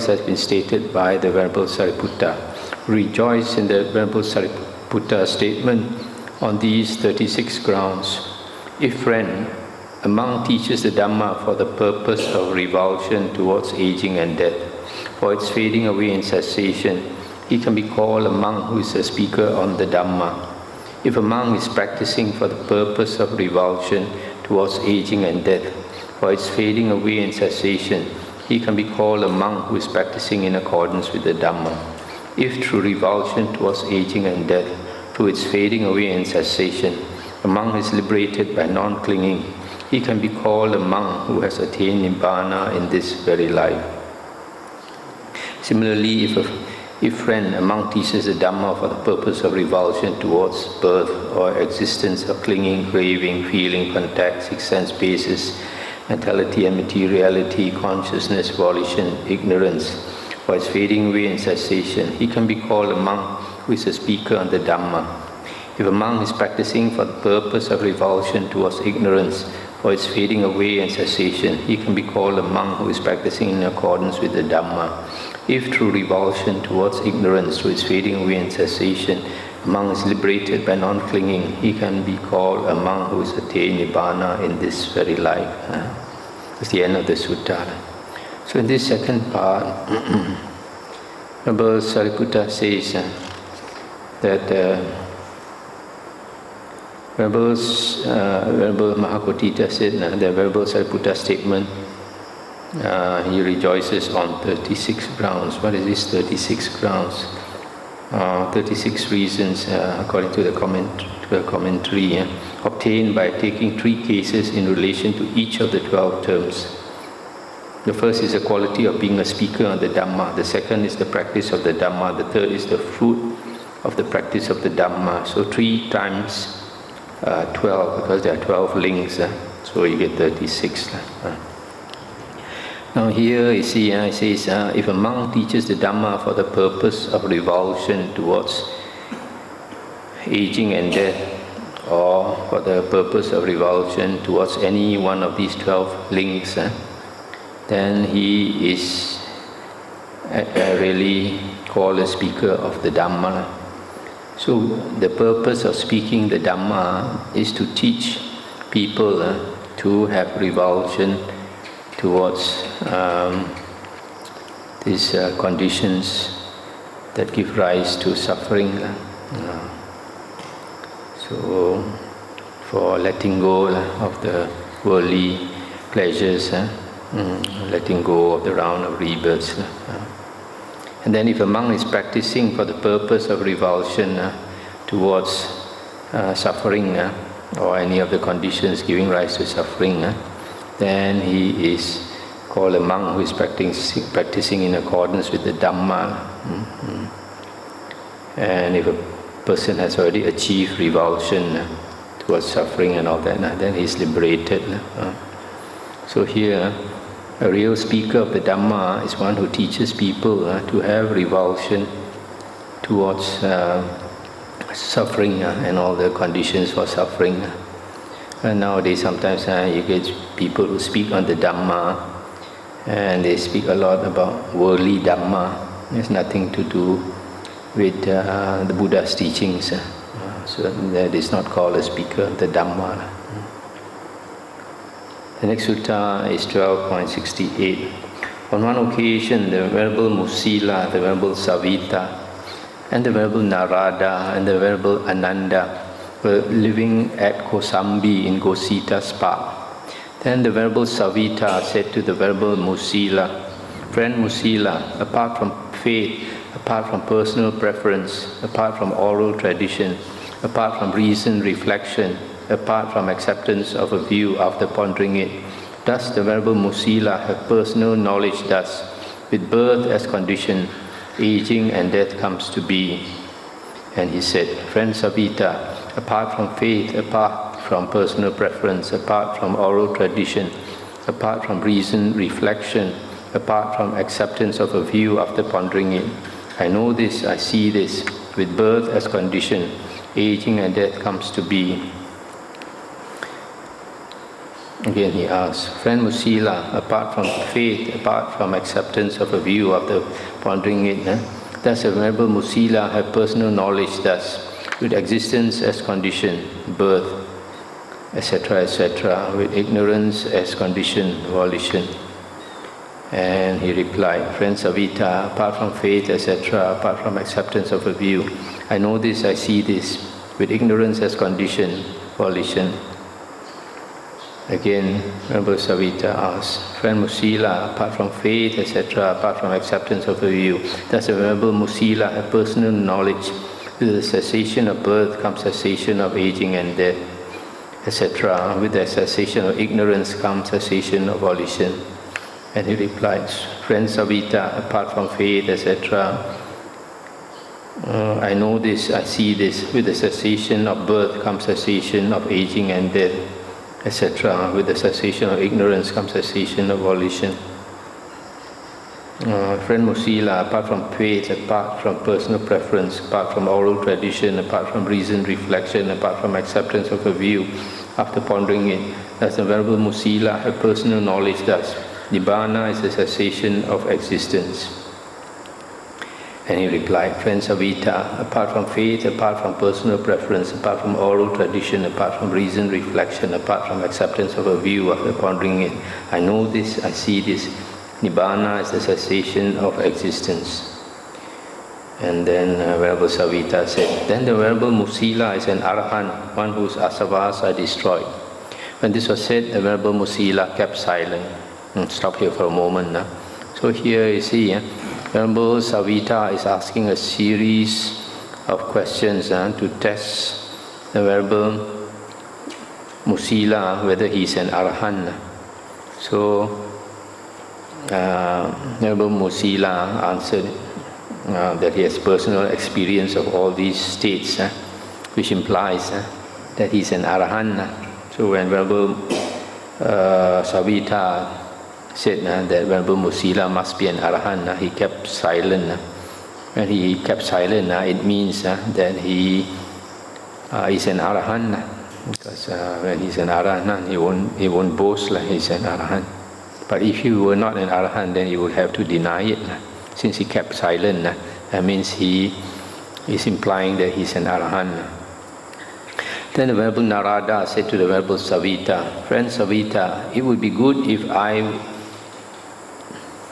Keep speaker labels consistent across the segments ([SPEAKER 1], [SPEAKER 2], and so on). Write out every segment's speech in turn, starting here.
[SPEAKER 1] has been stated by the Venerable Sariputta. Rejoice in the Venerable Sariputta statement on these 36 grounds. If friend, a monk teaches the Dhamma for the purpose of revulsion towards aging and death, for its fading away and cessation, he can be called a monk who is a speaker on the Dhamma. If a monk is practicing for the purpose of revulsion towards aging and death, for its fading away and cessation, he can be called a monk who is practicing in accordance with the Dhamma. If through revulsion towards aging and death, through its fading away and cessation, a monk is liberated by non-clinging, he can be called a monk who has attained Nibbana in this very life. Similarly, if friend, a monk teaches the Dhamma for the purpose of revulsion towards birth or existence of clinging, craving, feeling, contact, six sense bases, mentality and materiality, consciousness, volition, ignorance, for its fading away and cessation, he can be called a monk who is a speaker on the Dhamma. If a monk is practicing for the purpose of revulsion towards ignorance, for its fading away and cessation, he can be called a monk who is practicing in accordance with the Dhamma. If through revulsion towards ignorance, through its fading away and cessation, a monk is liberated by non-clinging, he can be called a monk who has attained Nibbana in this very life. That's the end of the sutta. So in this second part, Venerable Sariputta says that Venerable Mahakotthita said the Venerable Sariputta statement, he rejoices on 36 grounds. What is this 36 grounds? 36 reasons, according to the commentary, obtained by taking 3 cases in relation to each of the 12 terms. The first is the quality of being a speaker on the Dhamma. The second is the practice of the Dhamma. The third is the fruit of the practice of the Dhamma. So 3 times 12, because there are 12 links, so you get 36. Now here you see, it says, if a monk teaches the Dhamma for the purpose of revulsion towards aging and death, or for the purpose of revulsion towards any one of these 12 links, then he is really called a speaker of the Dhamma. So the purpose of speaking the Dhamma is to teach people to have revulsion towards these conditions that give rise to suffering. So for letting go of the worldly pleasures, letting go of the round of rebirths. And then if a monk is practicing for the purpose of revulsion towards suffering or any of the conditions giving rise to suffering, then he is called a monk who is practicing in accordance with the Dhamma. And if a person has already achieved revulsion towards suffering and all that, then he is liberated. So here, a real speaker of the Dhamma is one who teaches people to have revulsion towards suffering and all the conditions for suffering. And nowadays sometimes you get people who speak on the Dhamma and they speak a lot about worldly Dhamma. There's nothing to do with the Buddha's teachings. So that is not called a speaker of the Dhamma. The next sutta is 12.68. On one occasion, the Venerable Musila, the Venerable Savita, and the Venerable Narada, and the Venerable Ananda were living at Kosambi in Gosita's park. Then the Venerable Savita said to the Venerable Musila, "Friend Musila, apart from faith, apart from personal preference, apart from oral tradition, apart from reason, reflection, apart from acceptance of a view after pondering it, does the Venerable Musila have personal knowledge thus, with birth as condition, aging and death comes to be?" And he said, "Friend Savita, apart from faith, apart from personal preference, apart from oral tradition, apart from reason, reflection, apart from acceptance of a view after pondering it, I know this, I see this, with birth as condition, aging and death comes to be. Again he asks, friend Musila, apart from faith, apart from acceptance of a view after pondering it, does the Venerable Musila have personal knowledge thus, with existence as condition, birth, etc., etc., with ignorance as condition, volition? And he replied, friend Savita, apart from faith, etc., apart from acceptance of a view, I know this, I see this, with ignorance as condition, volition. Again, Venerable Savita asks, friend Musila, apart from faith, etc., apart from acceptance of a view, does the Venerable Musila have personal knowledge? With the cessation of birth comes cessation of aging and death, etc. With the cessation of ignorance comes cessation of volition. And he replies, friend Savita, apart from faith, etc., I know this, I see this. With the cessation of birth comes cessation of aging and death, etc. With the cessation of ignorance comes cessation of volition. Friend Musila, apart from faith, apart from personal preference, apart from oral tradition, apart from reasoned reflection, apart from acceptance of a view, after pondering it, does the Venerable Musila have personal knowledge thus? Nibbana is the cessation of existence. And he replied, friend Savita, apart from faith, apart from personal preference, apart from oral tradition, apart from reasoned reflection, apart from acceptance of a view after pondering it, I know this, I see this. Nibbana is the cessation of existence. And then Venerable Savita said, then the Venerable Musila is an Arahant, one whose asavas are destroyed. When this was said, the Venerable Musila kept silent. Stop here for a moment. So here you see, Venerable Savita is asking a series of questions to test the Venerable Musila whether he is an Arahant. So Venerable Musila answered that he has personal experience of all these states, which implies that he is an Arahant. So when Venerable Savita said that Venerable Musila must be an Arahant, he kept silent. When he kept silent, it means that he is an Arahant. Because when he's an Arahant, he won't boast like he's an Arahant. But if he were not an Arahant, then he would have to deny it. Since he kept silent, that means he is implying that he's an Arahant. Then the Venerable Narada said to the Venerable Savita, friend Savita, it would be good if I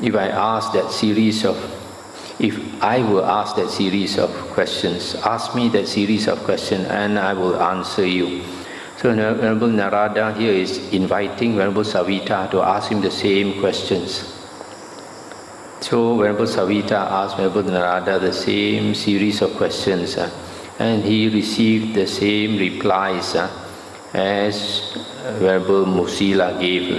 [SPEAKER 1] were asked that series of questions. Ask me that series of questions and I will answer you. So Venerable Narada here is inviting Venerable Savita to ask him the same questions. So Venerable Savita asked Venerable Narada the same series of questions and he received the same replies as Venerable Musila gave.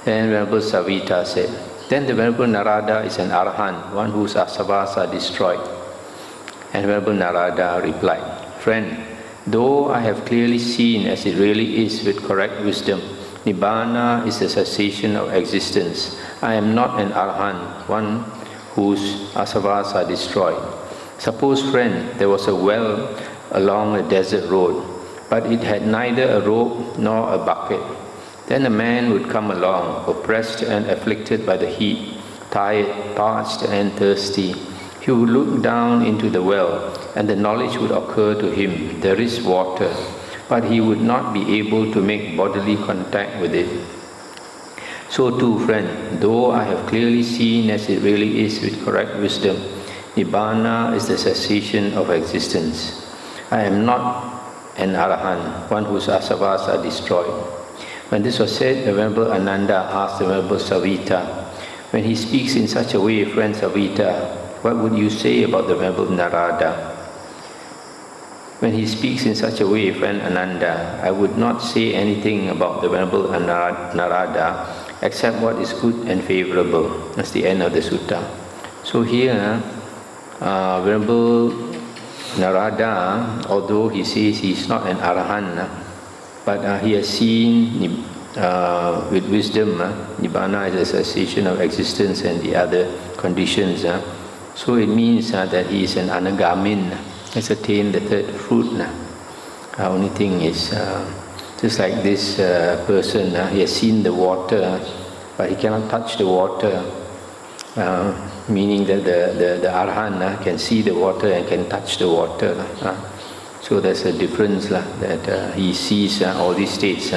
[SPEAKER 1] Then Venerable Savita said, then the Venerable Narada is an Arahant, one whose asavas are destroyed. And Venerable Narada replied, friend, though I have clearly seen as it really is with correct wisdom, Nibbana is the cessation of existence. I am not an Arahant, one whose asavas are destroyed. Suppose, friend, there was a well along a desert road, but it had neither a rope nor a bucket. Then a man would come along, oppressed and afflicted by the heat, tired, parched and thirsty. He would look down into the well, and the knowledge would occur to him, there is water, but he would not be able to make bodily contact with it. So too, friend, though I have clearly seen as it really is with correct wisdom, Nibbana is the cessation of existence. I am not an Arahant, one whose asavas are destroyed. When this was said, the Venerable Ananda asked the Venerable Savita, when he speaks in such a way, friend Savita, what would you say about the Venerable Narada? When he speaks in such a way, friend Ananda, I would not say anything about the Venerable Narada except what is good and favorable. That's the end of the sutta. So here, Venerable Narada, although he says he is not an Arahant, but he has seen with wisdom, Nibbana is a cessation of existence and the other conditions. So it means that he is an Anagamin, has attained the third fruit. Only thing is, Just like this person, he has seen the water, but he cannot touch the water, meaning that the Arahant can see the water and can touch the water. So there's a difference that he sees all these states,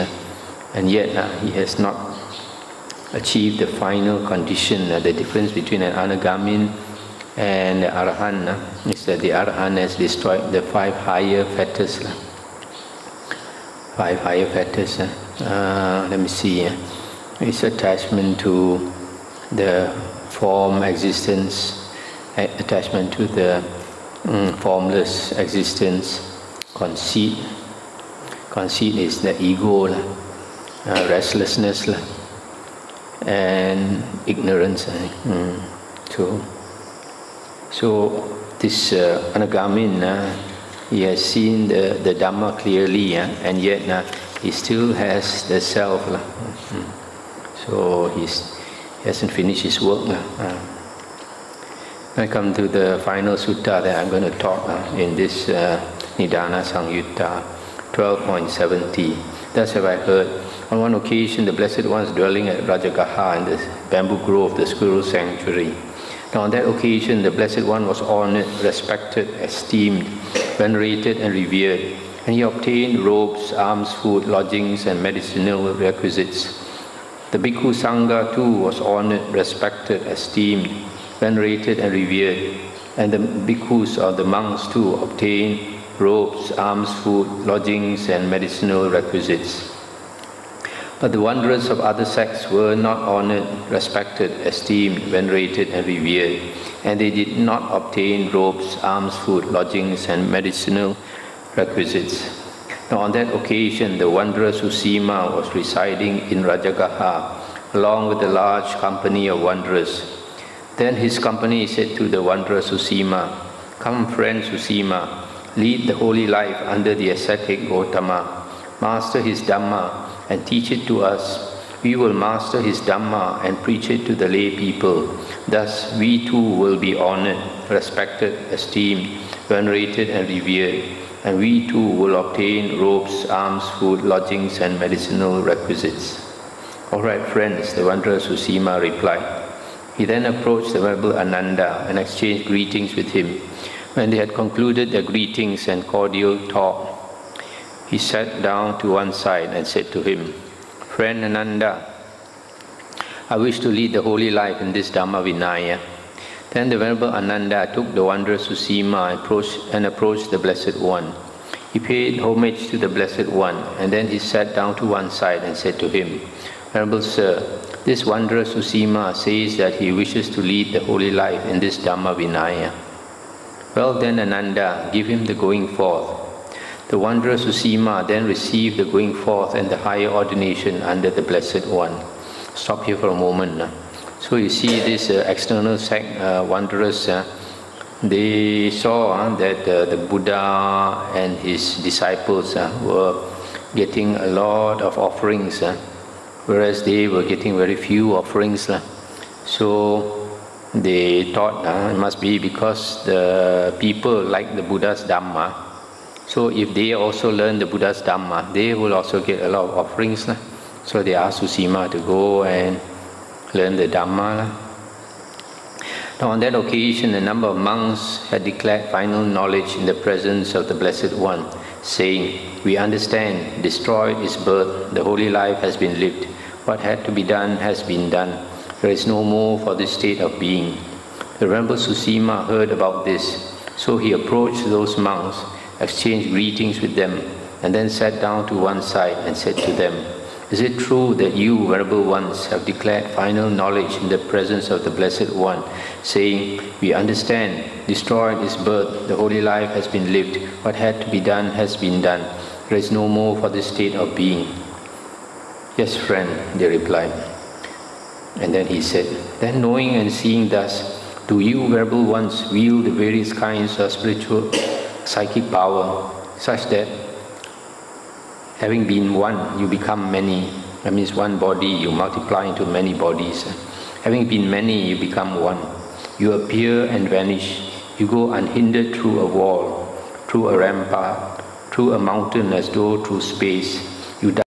[SPEAKER 1] and yet he has not achieved the final condition. The difference between an Anagamin and the Arahant is that the Arahant has destroyed the 5 higher fetters. 5 higher fetters. Let me see. It's attachment to the form existence, attachment to the formless existence, conceit. Conceit is the ego, restlessness, and ignorance. So this Anagamin, he has seen the Dhamma clearly, and yet he still has the self. So he hasn't finished his work. I come to the final sutta that I'm going to talk in this Nidana Samyutta 12.70. Thus have I heard. On one occasion, the Blessed Ones dwelling at Rajagaha in the bamboo grove, the squirrel sanctuary. Now on that occasion, the Blessed One was honored, respected, esteemed, venerated and revered, and he obtained robes, alms, food, lodgings and medicinal requisites. The Bhikkhu Sangha too was honored, respected, esteemed, venerated and revered, and the bhikkhus or the monks too obtained robes, alms, food, lodgings and medicinal requisites. But the wanderers of other sects were not honored, respected, esteemed, venerated and revered, and they did not obtain robes, alms, food, lodgings and medicinal requisites. Now on that occasion, the wanderer Susima was residing in Rajagaha, along with a large company of wanderers. Then his company said to the wanderer Susima, "Come, friend Susima, lead the holy life under the ascetic Gotama. Master his Dhamma and teach it to us. We will master his Dhamma and preach it to the lay people. Thus we too will be honored, respected, esteemed, venerated and revered, and we too will obtain robes, alms, food, lodgings and medicinal requisites." "All right, friends," the wanderer Susima replied. He then approached the Venerable Ananda and exchanged greetings with him. When they had concluded their greetings and cordial talk, he sat down to one side and said to him, "Friend Ananda, I wish to lead the holy life in this Dhamma Vinaya." Then the Venerable Ananda took the wanderer Susima and approached the Blessed One. He paid homage to the Blessed One, and then he sat down to one side and said to him, "Venerable Sir, this wanderer Susima says that he wishes to lead the holy life in this Dhamma Vinaya." "Well then, Ananda, give him the going forth." The wanderer Susima then received the going forth and the higher ordination under the Blessed One. Stop here for a moment. So you see these external sect wanderers, they saw that the Buddha and his disciples were getting a lot of offerings, whereas they were getting very few offerings. So they thought it must be because the people like the Buddha's Dhamma. So if they also learn the Buddha's Dhamma, they will also get a lot of offerings. So they asked Susima to go and learn the Dhamma. Now on that occasion, a number of monks had declared final knowledge in the presence of the Blessed One, saying, "We understand, destroyed is birth, the holy life has been lived. What had to be done has been done. There is no more for this state of being." The Venerable Susima heard about this, so he approached those monks, exchanged greetings with them, and then sat down to one side and said to them, "Is it true that you, Venerable Ones, have declared final knowledge in the presence of the Blessed One, saying, 'We understand, destroyed is birth, the holy life has been lived, what had to be done has been done, there is no more for this state of being?" "Yes, friend," they replied. And then he said, "Then knowing and seeing thus, do you, Venerable Ones, wield the various kinds of spiritual psychic power, such that having been one, you become many?" That means one body, you multiply into many bodies. Having been many, you become one. You appear and vanish. You go unhindered through a wall, through a rampart, through a mountain as though through space. you die.